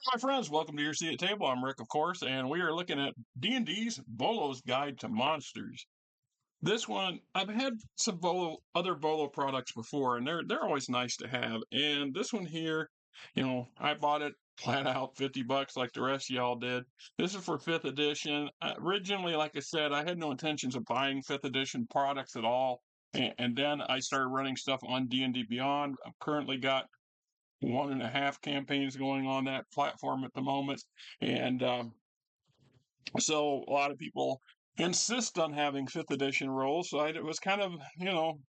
My friends, welcome to your seat at table. I'm Rick, of course, and we are looking at D&D's Volo's Guide to Monsters. This one, I've had some other Volo products before, and they're always nice to have. And this one here, I bought it flat out $50 like the rest of y'all did. This is for fifth edition. Originally, like I said, I had no intentions of buying fifth edition products at all. And then I started running stuff on D&D Beyond. I've currently got one and a half campaigns going on that platform at the moment. And so a lot of people insist on having fifth edition rolls. So I was kind of,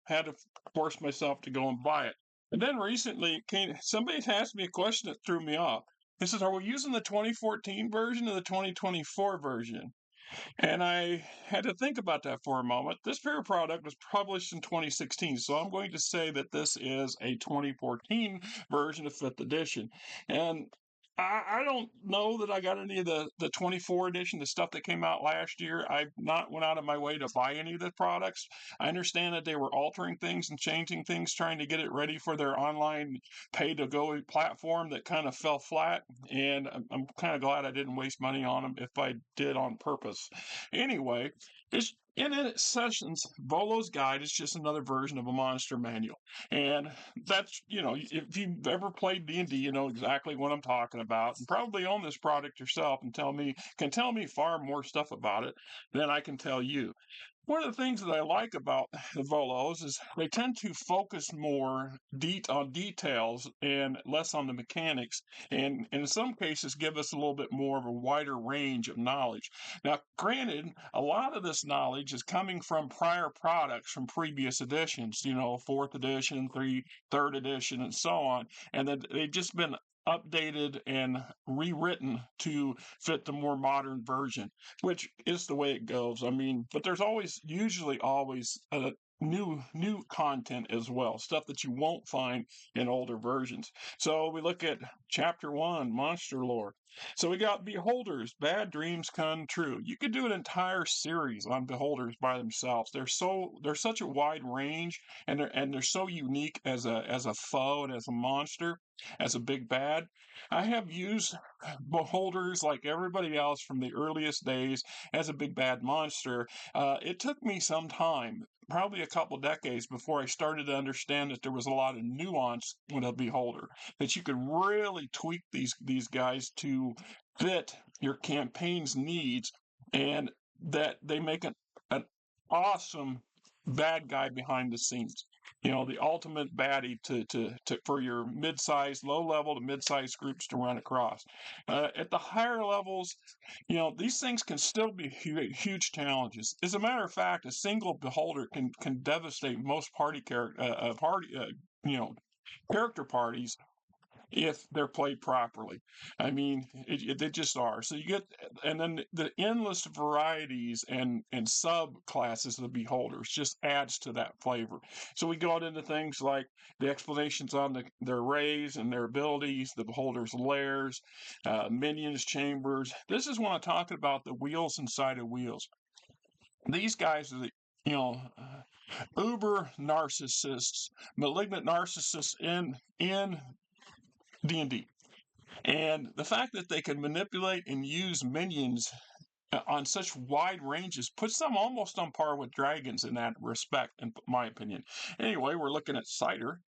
had to force myself to go and buy it. And then recently, somebody asked me a question that threw me off. They says, "Are we using the 2014 version or the 2024 version?" And I had to think about that for a moment. This pair of product was published in 2016, so I'm going to say that this is a 2014 version of 5th edition. And I don't know that I got any of the 24 edition, the stuff that came out last year. I've not went out of my way to buy any of the products. I understand that they were altering things and changing things, trying to get it ready for their online pay-to-go platform that kind of fell flat. And I'm kind of glad I didn't waste money on them if I did on purpose. Anyway, it's in its sessions, Volo's Guide is just another version of a monster manual. And that's, if you've ever played D&D, you know exactly what I'm talking about, and probably own this product yourself and can tell me far more stuff about it than I can tell you. One of the things that I like about the Volos is they tend to focus more on details and less on the mechanics, and in some cases give us a little bit more of a wider range of knowledge. Now, granted, a lot of this knowledge is coming from prior products from previous editions, fourth edition, third edition, and so on, and that they've just been updated and rewritten to fit the more modern version, which is the way it goes. I mean, but there's usually always new content as well, stuff that you won't find in older versions. So we look at chapter 1, monster lore. So we got beholders, bad dreams come true. You could do an entire series on beholders by themselves. They're such a wide range, and they're so unique as a foe and as a monster, as a big bad. I have used beholders like everybody else from the earliest days as a big bad monster. It took me some time, probably a couple decades, before I started to understand that there was a lot of nuance with a beholder, that you could really tweak these guys to fit your campaign's needs, and that they make an awesome bad guy behind the scenes. The ultimate baddie to for your mid-sized, low-level to mid-sized groups to run across. At the higher levels, these things can still be huge challenges. As a matter of fact, a single beholder can devastate most character parties if they're played properly. I mean, they just are. So you get, and then the endless varieties and subclasses of the beholders just adds to that flavor. So we go out into things like the explanations on their rays and their abilities, the beholders' lairs, minions' chambers. This is when I'm talking about the wheels inside of wheels. These guys are the you know, uber narcissists, malignant narcissists in D&D. And the fact that they can manipulate and use minions on such wide ranges puts them almost on par with dragons in that respect, in my opinion. Anyway, we're looking at cider.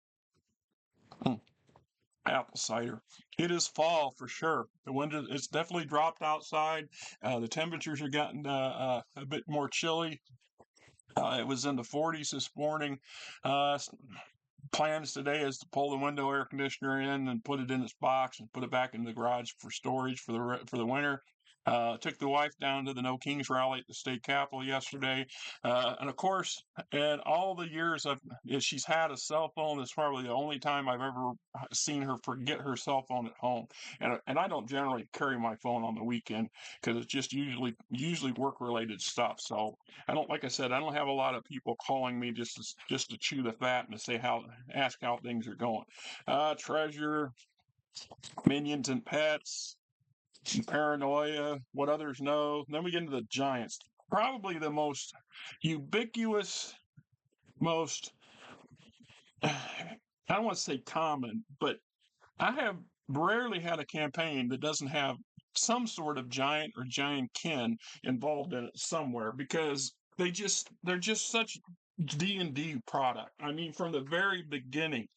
Apple cider. It is fall for sure. The wind it's definitely dropped outside. The temperatures are getting a bit more chilly. It was in the 40s this morning. Plans today is to pull the window air conditioner in and put it in its box and put it back in the garage for storage for the winter. Took the wife down to the No Kings rally at the state capitol yesterday, and of course, in all the years she's had a cell phone, it's probably the only time I've ever seen her forget her cell phone at home. And I don't generally carry my phone on the weekend because it's just usually work related stuff. So like I said, I don't have a lot of people calling me just to chew the fat and to ask how things are going. Treasure, minions and pets, paranoia, what others know. Then we get into the giants. Probably the most ubiquitous, most, I don't want to say common, but I have rarely had a campaign that doesn't have some sort of giant or giant kin involved in it somewhere because they're just such D&D product. I mean, from the very beginning,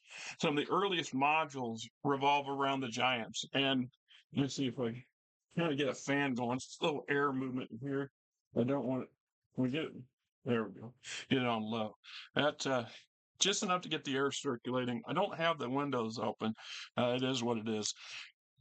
some of the earliest modules revolve around the giants. And let's see if I kind of get a fan going. It's a little air movement here. I don't want it. We get it. There we go. Get it on low. That just enough to get the air circulating. I don't have the windows open. It is what it is.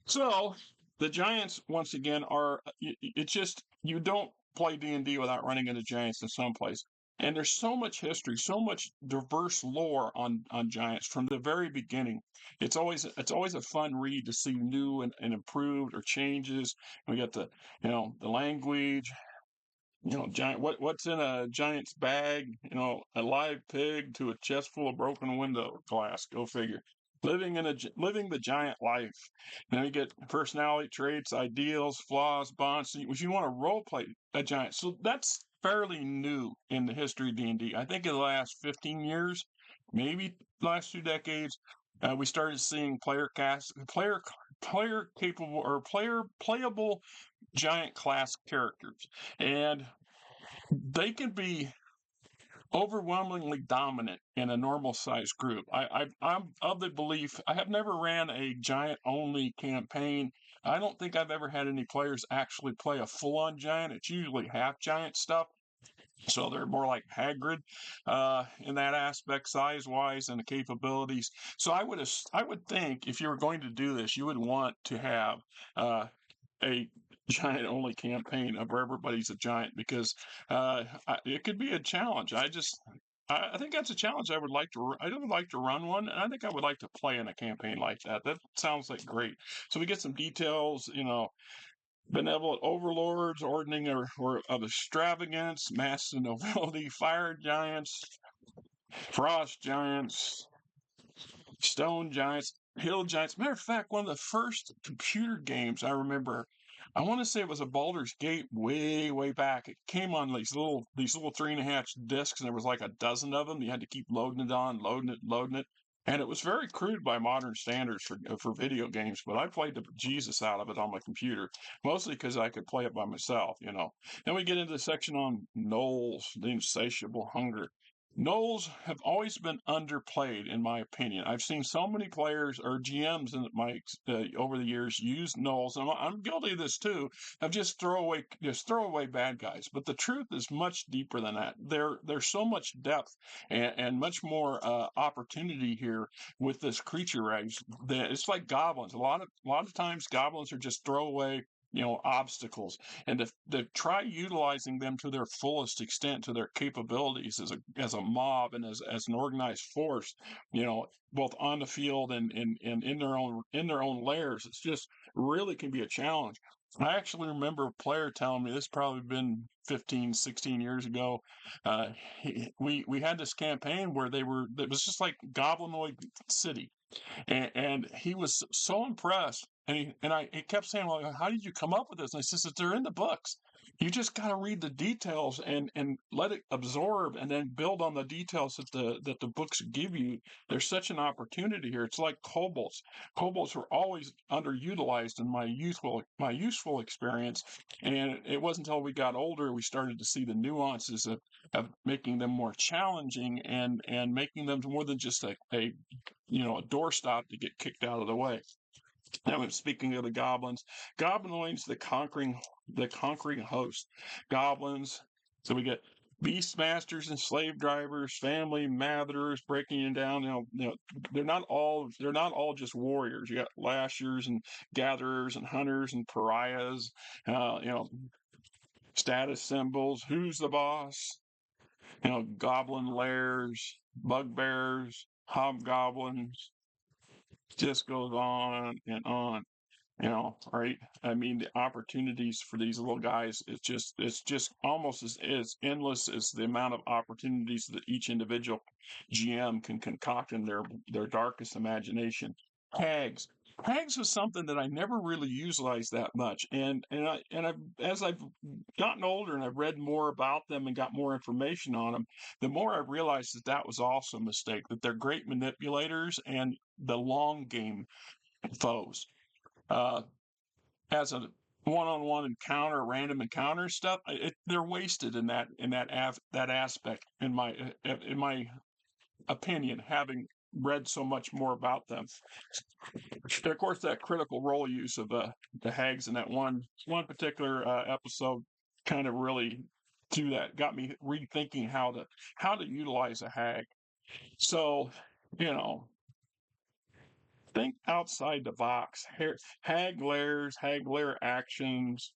So the giants, once again, are it's just you don't play D&D without running into giants in some place. And there's so much history, so much diverse lore on giants from the very beginning. It's always a fun read to see new and improved or changes. We got the language, giant what's in a giant's bag, a live pig to a chest full of broken window glass. Go figure. Living the giant life. Then you get personality traits, ideals, flaws, bonds. You want to role play a giant. So that's fairly new in the history of D&D. I think in the last 15 years, maybe last 2 decades, we started seeing player capable or player playable giant class characters, and they can be overwhelmingly dominant in a normal sized group. I'm of the belief I have never ran a giant only campaign. I don't think I've ever had any players actually play a full on giant. It's usually half giant stuff. So they're more like Hagrid in that aspect, size wise, and the capabilities. So I would think if you were going to do this, you would want to have uh, a giant only campaign of where everybody's a giant because it could be a challenge. I think that's a challenge I would like to run one, and I think I would like to play in a campaign like that. That sounds like great. So we get some details, benevolent overlords, ordering or of extravagance, mass and nobility, fire giants, frost giants, stone giants, hill giants. Matter of fact, one of the first computer games I remember, I want to say it was a Baldur's Gate way, way back. It came on these little 3.5 discs, and there was like a dozen of them. You had to keep loading it on, loading it. And it was very crude by modern standards for video games, but I played the Jesus out of it on my computer, mostly because I could play it by myself. Then we get into the section on gnolls, the insatiable hunger. Gnolls have always been underplayed, in my opinion. I've seen so many players or GMs in over the years use gnolls, and I'm guilty of this too. Of just throw away bad guys. But the truth is much deeper than that. There's so much depth and much more opportunity here with this creature race. That it's like goblins. A lot of times goblins are just throwaway obstacles, and to try utilizing them to their fullest extent, to their capabilities as a mob and as an organized force, both on the field and in their own lairs. It's just really can be a challenge. I actually remember a player telling me, this probably been 15, 16 years ago. uh we had this campaign where it was just like goblinoid city, and he was so impressed. He kept saying, "Well, how did you come up with this?" And I says, "They're in the books. You just got to read the details and let it absorb, and then build on the details that the books give you." There's such an opportunity here. It's like kobolds. Kobolds were always underutilized in my useful experience, and it wasn't until we got older we started to see the nuances of making them more challenging and making them more than just a doorstop to get kicked out of the way. Now, speaking of the goblins, goblinoids, the conquering host, goblins. So we get beastmasters and slave drivers, family matherers breaking you down. They're not all just warriors. You got lashers and gatherers and hunters and pariahs. Uh, you know, status symbols. Who's the boss? Goblin lairs, bugbears, hobgoblins, just goes on and on. Right? I mean, the opportunities for these little guys, it's just almost as endless as the amount of opportunities that each individual GM can concoct in their darkest imagination. Hags. Hags was something that I never really utilized that much, as I've gotten older and I've read more about them and got more information on them, the more I realized that was also a mistake. That they're great manipulators and the long game foes. as a one-on-one encounter, random encounter stuff, they're wasted in that aspect. In my opinion, having read so much more about them. And of course, that critical role use of the hags in that one particular episode kind of really do that. Got me rethinking how to utilize a hag. So, you know, think outside the box. Hag lairs, hag lair actions.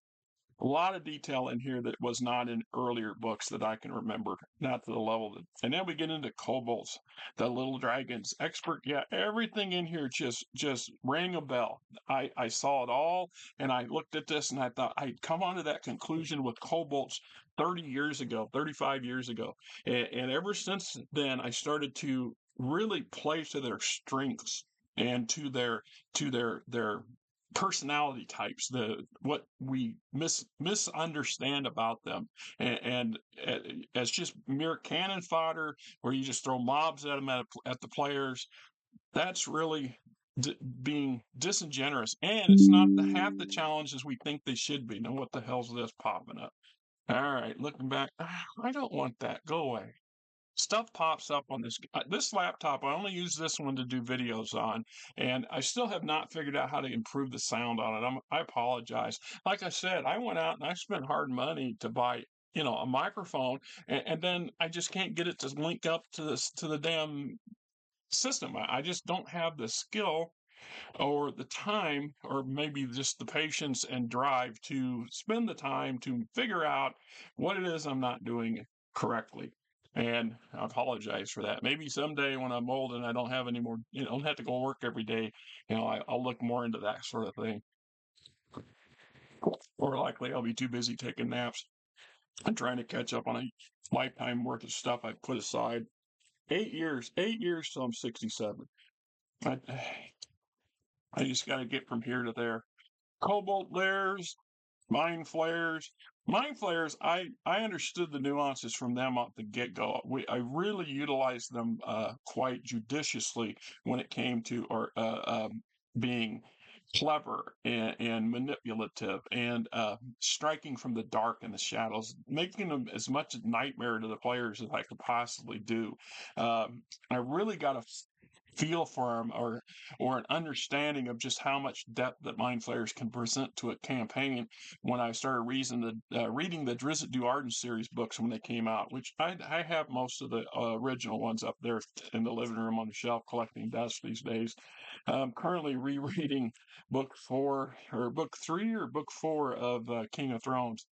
A lot of detail in here that was not in earlier books that I can remember, not to the level that. And then we get into kobolds, the little dragons, expert. Yeah, everything in here just rang a bell. I saw it all, and I looked at this, and I thought I'd come onto that conclusion with kobolds 30 years ago, 35 years ago, and ever since then, I started to really play to their strengths and to their personality types, the what we misunderstand about them, and as just mere cannon fodder, where you just throw mobs at them at the players. That's really being disingenuous, and it's not half the challenge as we think they should be. Now, what the hell's this popping up? All right, looking back, I don't want that. Go away. Stuff pops up on this laptop. I only use this one to do videos on, and I still have not figured out how to improve the sound on it. I apologize. Like I said, I went out and I spent hard money to buy, a microphone, and then I just can't get it to link up to the damn system. I just don't have the skill or the time, or maybe just the patience and drive to spend the time to figure out what it is I'm not doing correctly. And I apologize for that. Maybe someday when I'm old and I don't have any more, don't have to go work every day, I'll look more into that sort of thing. Or likely I'll be too busy taking naps and trying to catch up on a lifetime worth of stuff I put aside. 8 years till I'm 67. I just got to get from here to there. Cobalt lairs, mind flayers. Mind flayers, I understood the nuances from them off the get-go. I really utilized them quite judiciously when it came to being clever and manipulative and striking from the dark and the shadows, making them as much a nightmare to the players as I could possibly do. I really got a feel for them, or an understanding of just how much depth that mind flayers can present to a campaign when I started reading the Drizzt Do'Urden series books when they came out, which I have most of the original ones up there in the living room on the shelf collecting dust these days. I'm currently rereading book 3 or book 4 of King of Thrones,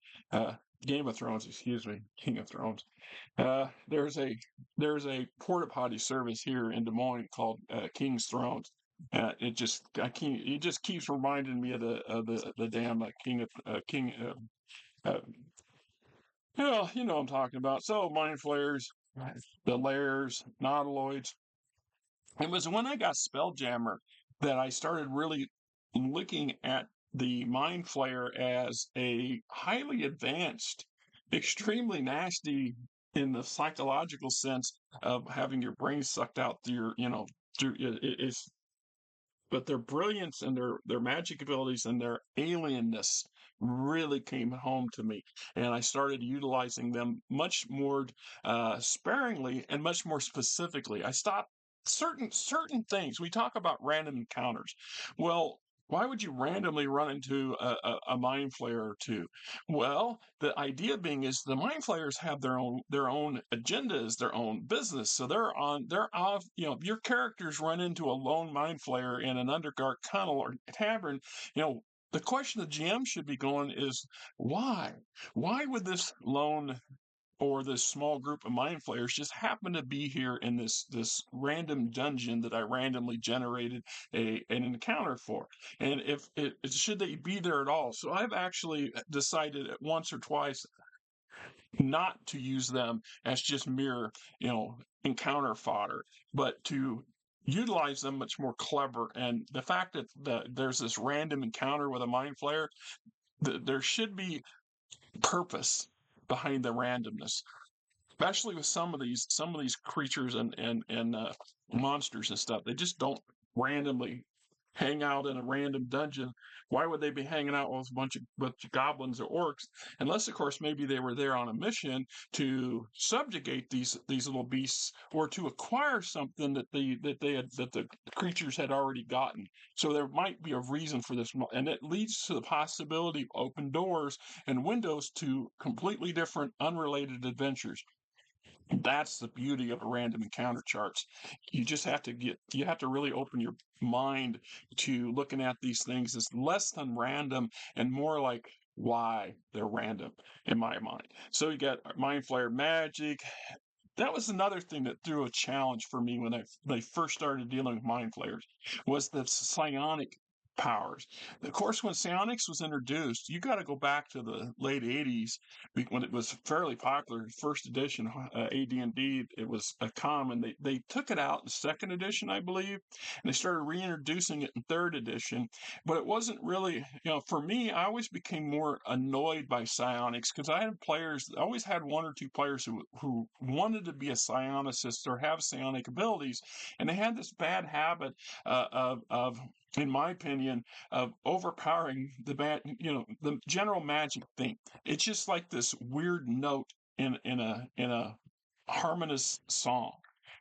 Game of Thrones, excuse me, King of Thrones. There's a porta potty service here in Des Moines called King's Thrones. It just keeps reminding me of the damn King. You know what I'm talking about. So mind flayers, the lairs, nautiloids. It was when I got Spelljammer that I started really looking at the Mind Flayer as a highly advanced, extremely nasty in the psychological sense of having your brain sucked out through it's but their brilliance and their magic abilities and their alienness really came home to me, and I started utilizing them much more sparingly and much more specifically. I stopped certain things. We talk about random encounters. Well, why would you randomly run into a mind flayer or two? Well, the idea being is the mind flayers have their own agendas, their own business. So they're off. Your characters run into a lone mind flayer in an underdark tunnel or tavern. The question the GM should be going is why? Why would this lone or this small group of mind flayers just happen to be here in this random dungeon that I randomly generated an encounter for? And if should they be there at all? So I've actually decided once or twice not to use them as just mere, encounter fodder, but to utilize them much more clever. And the fact that there's this random encounter with a mind flayer, there should be purpose behind the randomness, especially with some of these creatures and monsters and stuff. They just don't randomly hang out in a random dungeon. Why would they be hanging out with a bunch of goblins or orcs? Unless, of course, maybe they were there on a mission to subjugate these little beasts or to acquire something that the creatures had already gotten. So there might be a reason for this, and it leads to the possibility of open doors and windows to completely different, unrelated adventures. That's the beauty of a random encounter charts. You have to really open your mind to looking at these things as less than random and more like why they're random in my mind. So you got mind flare magic. That was another thing that threw a challenge for me when I first started dealing with mind flayers was the psionic powers. Of course, when psionics was introduced, you got to go back to the late '80s when it was fairly popular. First edition AD&D, it was a common. They took it out in second edition, I believe, and they started reintroducing it in third edition. But it wasn't really, for me, I always became more annoyed by psionics because I had players, I always had one or two players who wanted to be a psionicist or have psionic abilities, and they had this bad habit of in my opinion, of overpowering the general magic thing. It's just like this weird note in a harmonious song.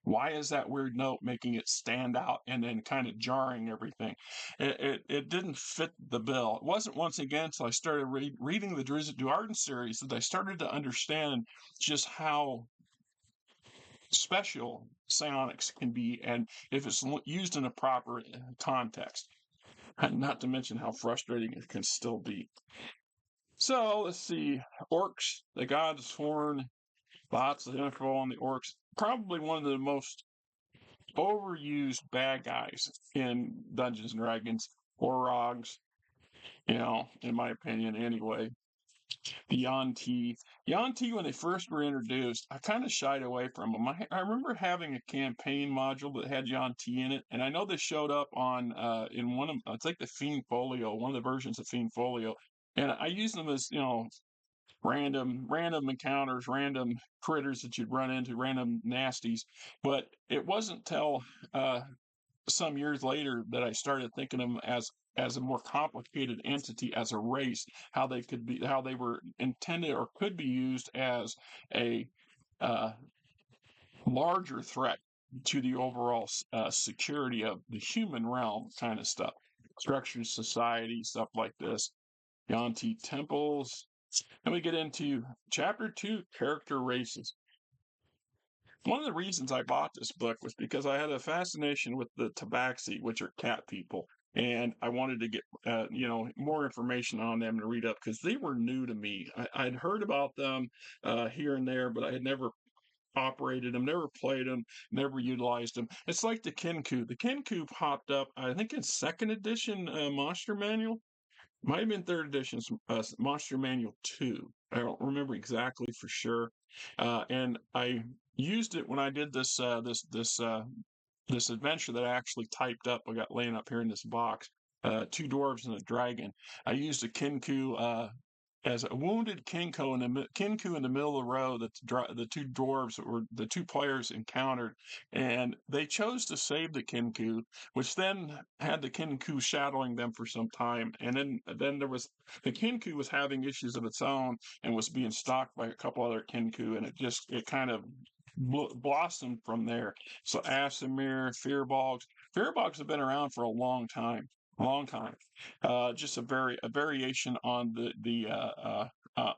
Why is that weird note making it stand out and then kind of jarring everything? It didn't fit the bill. It wasn't once again until I started reading the Drizzt Do'Urden series that I started to understand just how special psionics can be and if it's used in a proper context. Not to mention how frustrating it can still be. So let's see. Orcs, the God's Horn, lots of info on the orcs. Probably one of the most overused bad guys in Dungeons and Dragons, Orogs, in my opinion anyway. The Yuan-ti. Yuan-ti, when they first were introduced, I kind of shied away from them. I remember having a campaign module that had Yuan-ti in it, and I know they showed up on in one of it's like the Fiend Folio, one of the versions of Fiend Folio, and I used them as random encounters, random critters that you'd run into, random nasties. But it wasn't till some years later that I started thinking of them as a more complicated entity as a race, how they were intended or could be used as a uh, larger threat to the overall security of the human realm, kind of stuff, structured society, stuff like this, Yanti temples. And we get into chapter 2, character races. One of the reasons I bought this book was because I had a fascination with the tabaxi, which are cat people, and I wanted to get more information on them to read up because they were new to me. I'd heard about them here and there, but I had never operated them, never played them, never utilized them. It's like the Kinku. The Kinku popped up, I think, in second edition Monster Manual. Might have been third edition Monster Manual 2. I don't remember exactly for sure. And I used it when I did this adventure that I actually typed up. I got laying up here in this box. Two dwarves and a dragon. I used a Kinku as a wounded Kinku in the middle of the road that the two dwarves or the two players encountered, and they chose to save the Kinku, which then had the Kinku shadowing them for some time, and then there was the Kinku was having issues of its own and was being stalked by a couple other Kinku, and it kind of blossomed from there. So aasimar, fearbogs have been around for a long time. Long time, just a variation on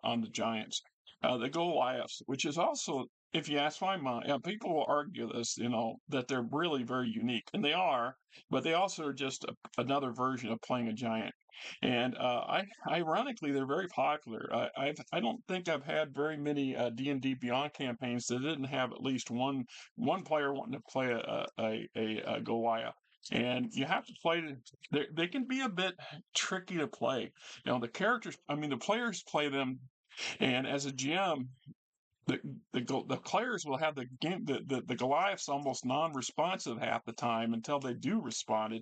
on the giants, the Goliaths, which is also, if you ask my mind, people will argue this, that they're really very unique, and they are, but they also are just another version of playing a giant. And ironically, they're very popular. I don't think I've had very many D&D Beyond campaigns that didn't have at least one player wanting to play a Goliath. And you have to play. They can be a bit tricky to play. The characters. I mean, the players play them, and as a GM, the players will have the Goliaths almost non-responsive half the time until they do respond.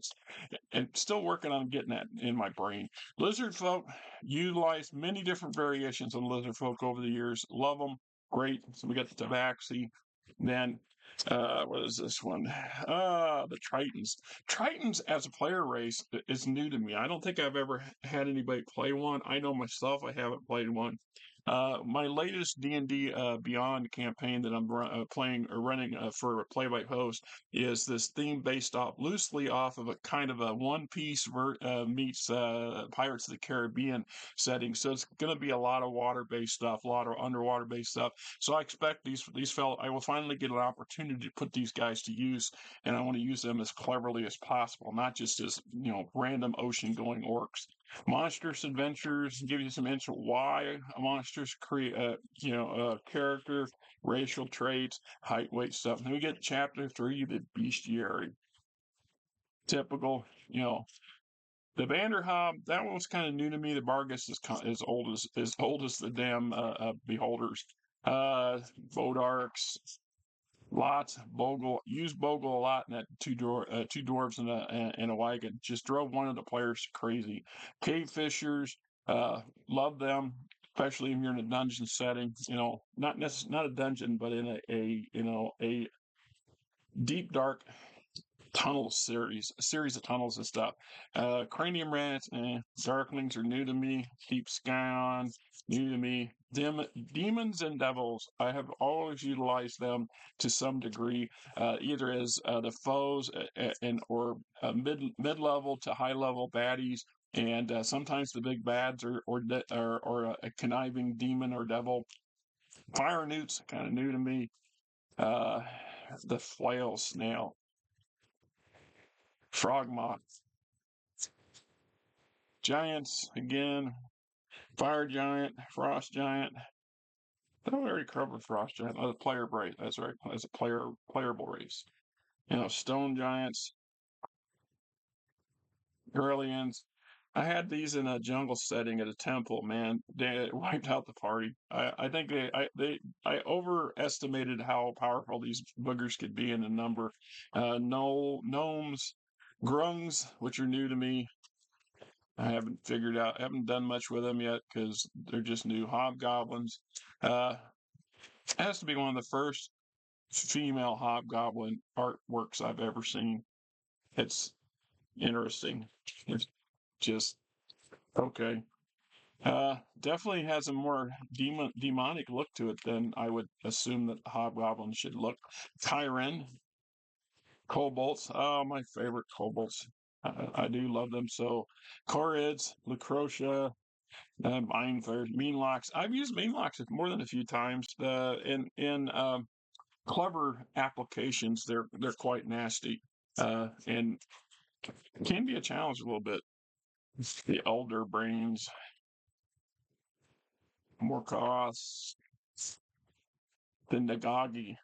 And still working on getting that in my brain. Lizard folk utilize many different variations of lizard folk over the years. Love them, great. So we got the tabaxi. Then What is this one? The Tritons. Tritons as a player race is new to me. I don't think I've ever had anybody play one. I know myself, I haven't played one. My latest D&D Beyond campaign that I'm playing or running for a play by host is this theme based off loosely off of a kind of a One Piece meets Pirates of the Caribbean setting. So it's going to be a lot of water based stuff, a lot of underwater based stuff. So I expect these fellow. I will finally get an opportunity to put these guys to use, and I want to use them as cleverly as possible, not just as random ocean going orcs. Monstrous Adventures give you some insight why a monsters create character, racial traits, height, weight stuff. And then we get chapter 3, the bestiary. Typical, the Vanderhob, that one was kind of new to me. The Bargus is as old as the damn beholders. Vodarks, lots. Bogle used Bogle a lot in that two dwarves and a wagon. Just drove one of the players crazy. Cave fishers, love them, especially if you're in a dungeon setting. Not a dungeon, but in a deep dark a series of tunnels and stuff. Cranium rats, darklings are new to me. Keep Scion, new to me. Demons and devils, I have always utilized them to some degree, either as the foes or mid level to high level baddies, and sometimes the big bads or a conniving demon or devil. Fire newts, kind of new to me. Uh, the flail snail. Frogmoth. Giants, again. Fire giant, frost giant. I we already covered frost giant. Oh, the player race. That's right. As a playable race. Stone giants, Gurlians. I had these in a jungle setting at a temple. Man, they wiped out the party. I think I overestimated how powerful these boogers could be in a number. No gnomes, grungs, which are new to me. I haven't done much with them yet because they're just new. Hobgoblins. Uh, has to be one of the first female hobgoblin artworks I've ever seen. It's interesting. It's just okay. Definitely has a more demonic look to it than I would assume that hobgoblins should look. Tyren, kobolds. Oh, my favorite kobolds. I do love them. So, Corids, Lucrotia, Mind Flayers, Meanlocks. I've used Meanlocks more than a few times. In clever applications, they're quite nasty, and can be a challenge a little bit. The Elder Brains, more costs. The Nagoi.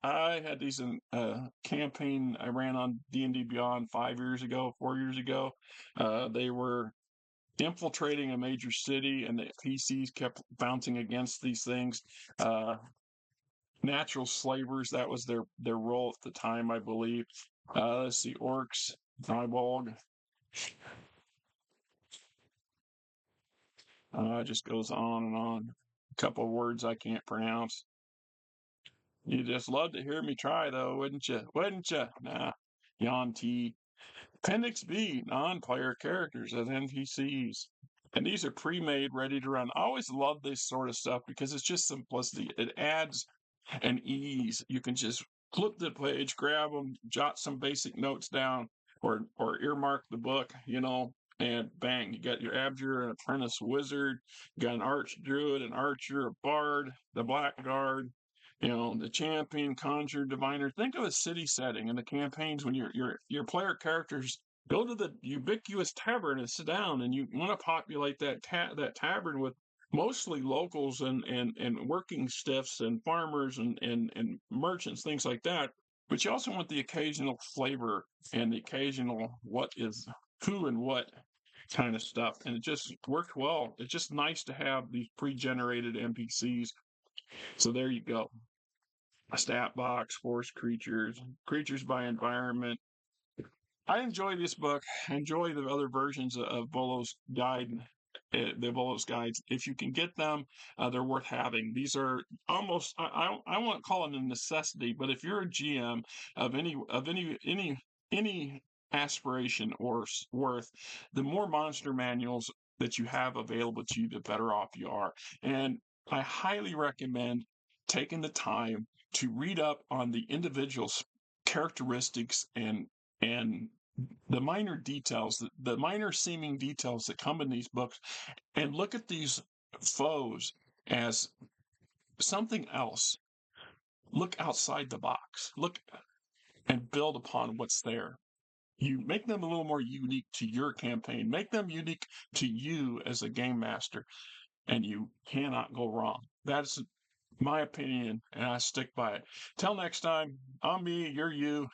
I had these in a campaign I ran on D&D Beyond 5 years ago, 4 years ago. They were infiltrating a major city, and the PCs kept bouncing against these things. Natural slavers, that was their role at the time, I believe. Let's see, orcs, Nibelg. It just goes on and on. A couple of words I can't pronounce. You just love to hear me try, though, wouldn't you? Wouldn't you? Nah. Yon T. Appendix B, non-player characters as NPCs. And these are pre-made, ready to run. I always love this sort of stuff because it's just simplicity. It adds an ease. You can just flip the page, grab them, jot some basic notes down, or earmark the book, and bang, you got your abjure, an apprentice wizard, you got an archdruid, an archer, a bard, the blackguard, the champion, conjurer, diviner. Think of a city setting in the campaigns when your player characters go to the ubiquitous tavern and sit down, and you want to populate that tavern with mostly locals and working stiffs and farmers and merchants, things like that. But you also want the occasional flavor and the occasional what is who and what kind of stuff. And it just worked well. It's just nice to have these pre-generated NPCs. So there you go. A stat box, force creatures, creatures by environment. I enjoy this book. I enjoy the other versions of Volo's guide the Volos guides. If you can get them, they're worth having. These are almost I won't call it a necessity, but if you're a GM of any aspiration or worth, the more monster manuals that you have available to you, the better off you are. And I highly recommend taking the time to read up on the individual characteristics and the minor details, the minor seeming details that come in these books, and look at these foes as something else. Look outside the box. Look and build upon what's there. You make them a little more unique to your campaign. Make them unique to you as a game master, and you cannot go wrong. That's my opinion, and I stick by it. Till next time, I'm me, you're you.